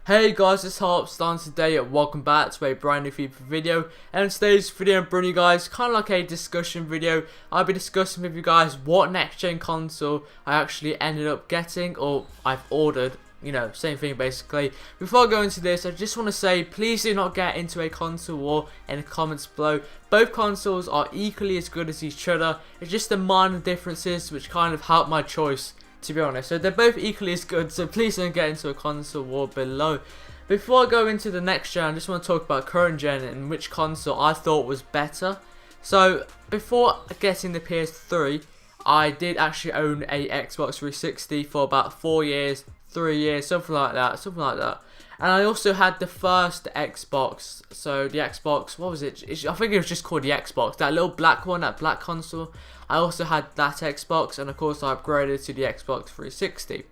Hey guys, it's Harp starting today and welcome back to a brand new Fifa video. And in today's video I'm bringing you guys kind of like a discussion video. I'll be discussing with you guys what next gen console I actually ended up getting or I've ordered. You know, same thing basically. Before I go into this, I just want to say please do not get into a console war in the comments below. Both consoles are equally as good as each other. It's just the minor differences which kind of help my choice, to be honest. So they're both equally as good, so please don't get into a console war below. Before I go into the next gen, I just want to talk about current gen and which console I thought was better. So before getting the PS3, I did actually own a Xbox 360 for about 4 years, 3 years, something like that. And I also had the first Xbox, so the Xbox, what was it? I think it was just called the Xbox, that little black one, that black console. I also had that Xbox, and of course I upgraded to the Xbox 360.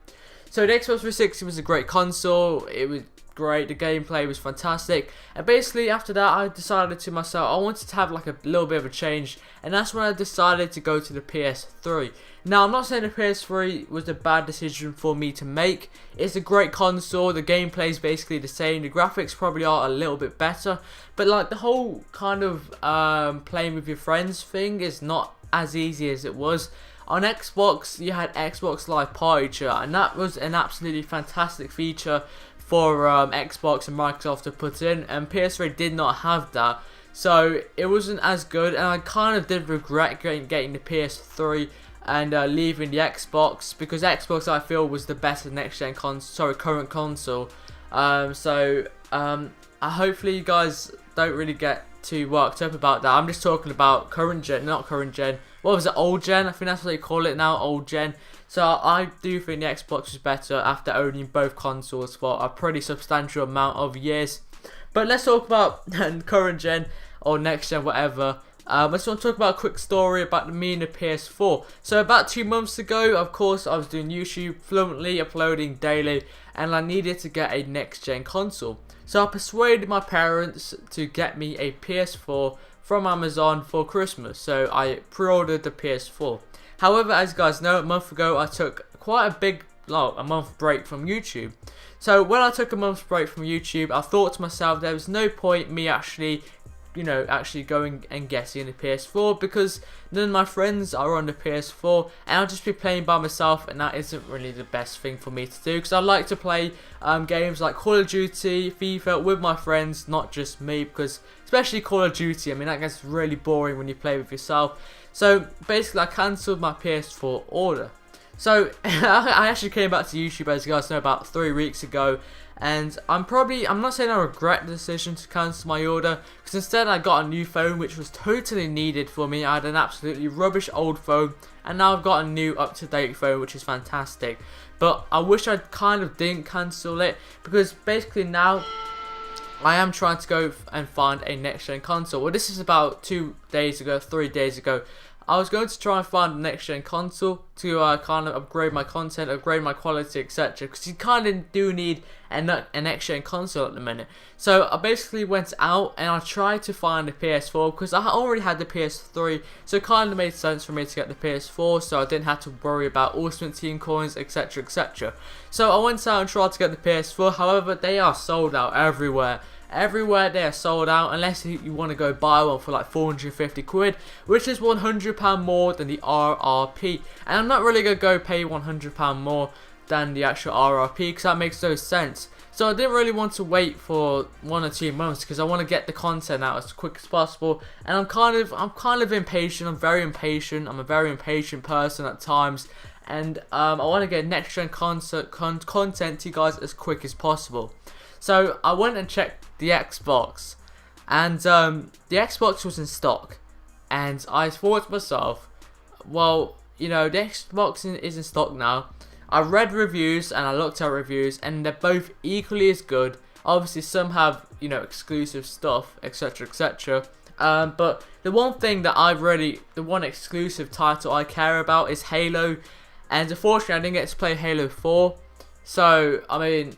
So the Xbox 360 was a great console, it was great, the gameplay was fantastic, and basically after that I decided to myself, I wanted to have like a little bit of a change, and that's when I decided to go to the PS3. Now I'm not saying the PS3 was a bad decision for me to make. It's a great console, the gameplay is basically the same, the graphics probably are a little bit better, but like the whole kind of playing with your friends thing is not as easy as it was. On Xbox you had Xbox Live Party Chat, and that was an absolutely fantastic feature for Xbox and Microsoft to put in, and PS3 did not have that, so it wasn't as good, and I kind of did regret getting the PS3 and leaving the Xbox, because Xbox I feel was the better next gen current console. Hopefully you guys don't really get too worked up about that. I'm just talking about current gen, not current gen. What was it, old gen? I think that's what they call it now, old gen. So I do think the Xbox was better after owning both consoles for a pretty substantial amount of years. But let's talk about current gen or next gen, whatever. I just want to talk about a quick story about me and the PS4. So about 2 months ago, of course, I was doing YouTube fluently, uploading daily, and I needed to get a next gen console. So I persuaded my parents to get me a PS4 from Amazon for Christmas. So I pre-ordered the PS4. However, as you guys know, a month ago I took quite a month break from YouTube. So when I took a month's break from YouTube, I thought to myself there was no point me actually going and getting the PS4, because none of my friends are on the PS4 and I'll just be playing by myself, and that isn't really the best thing for me to do, because I like to play games like Call of Duty, FIFA with my friends, not just me, because especially Call of Duty, I mean that gets really boring when you play with yourself. So basically I cancelled my PS4 order. So I actually came back to YouTube, as you guys know, about 3 weeks ago, and I'm not saying I regret the decision to cancel my order, because instead I got a new phone which was totally needed for me. I had an absolutely rubbish old phone, and now I've got a new up-to-date phone which is fantastic. But I wish I kind of didn't cancel it, because basically now I am trying to go and find a next gen console. Well, this is about 3 days ago. I was going to try and find a next gen console to kind of upgrade my content, upgrade my quality, etc. Because you kind of do need a next gen console at the minute. So I basically went out and I tried to find a PS4, because I already had the PS3, so it kind of made sense for me to get the PS4, so I didn't have to worry about Ultimate Team coins, etc, etc. So I went out and tried to get the PS4. However, they are sold out everywhere. Everywhere they are sold out, unless you want to go buy one for like 450 quid, which is £100 more than the RRP. And I'm not really going to go pay £100 more than the actual RRP, because that makes no sense. So I didn't really want to wait for 1 or 2 months, because I want to get the content out as quick as possible. And I'm kind of impatient. I'm very impatient. I'm a very impatient person at times, and I want to get next gen content to you guys as quick as possible. So I went and checked the Xbox, and the Xbox was in stock, and I thought to myself, well, you know, the Xbox is in stock now. I read reviews and I looked at reviews, and they're both equally as good. Obviously some have, you know, exclusive stuff, etc, etc. But the one thing that the one exclusive title I care about is Halo, and unfortunately I didn't get to play Halo 4. So I mean,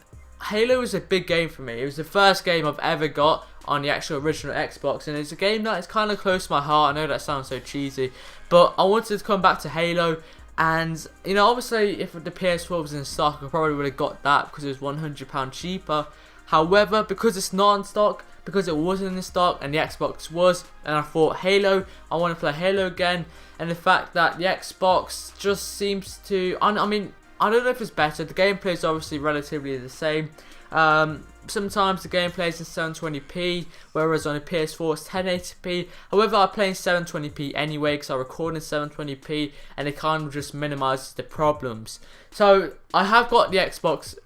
Halo was a big game for me. It was the first game I've ever got on the actual original Xbox, and it's a game that is kind of close to my heart. I know that sounds so cheesy, but I wanted to come back to Halo, And you know, obviously, if the PS4 was in stock, I probably would have got that because it was £100 cheaper. However, because it's not in stock, because it wasn't in stock and the Xbox was, and I thought Halo, I want to play Halo again, and the fact that the Xbox just seems to, I mean, I don't know if it's better. The gameplay is obviously relatively the same. Sometimes the gameplay is in 720p, whereas on a PS4 it's 1080p. However, I play in 720p anyway because I record in 720p, and it kind of just minimises the problems. So I have got the Xbox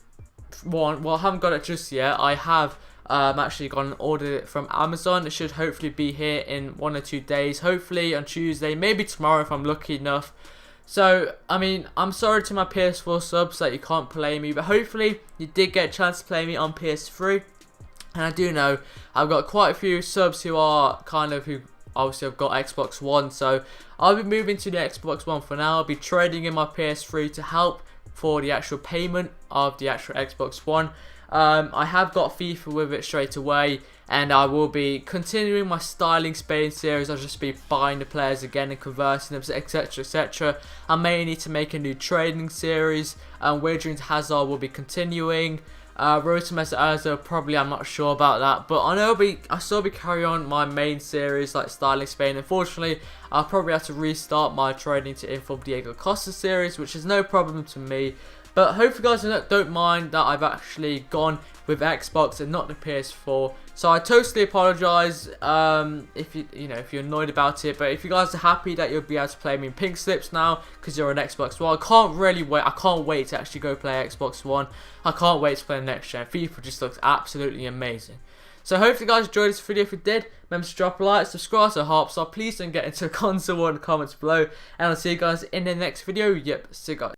One. Well, I haven't got it just yet. I have actually gone and ordered it from Amazon. It should hopefully be here in 1 or 2 days. Hopefully on Tuesday, maybe tomorrow if I'm lucky enough. So, I mean, I'm sorry to my PS4 subs that you can't play me, but hopefully you did get a chance to play me on PS3. And I do know I've got quite a few subs who are who obviously have got Xbox One. So I'll be moving to the Xbox One for now. I'll be trading in my PS3 to help for the actual payment of the actual Xbox One. I have got FIFA with it straight away, and I will be continuing my Styling Spain series. I'll just be buying the players again and converting them, etc, etc. I may need to make a new trading series, and Wagering to Hazard will be continuing. Road to Mesa Ozil, probably, I'm not sure about that, but I know I'll still be carrying on my main series like Styling Spain. Unfortunately, I'll probably have to restart my Trading to Inform Diego Costa series, which is no problem to me. But hopefully you guys don't mind that I've actually gone with Xbox and not the PS4. So I totally apologise if if you're annoyed about it. But if you guys are happy that you'll be able to play me in pink slips now because you're on Xbox One, I can't really wait. I can't wait to actually go play Xbox One. I can't wait to play the next gen. FIFA just looks absolutely amazing. So hopefully you guys enjoyed this video. If you did, remember to drop a like, subscribe to Harp Star. Please don't get into a console war in the comments below. And I'll see you guys in the next video. Yep, see you guys.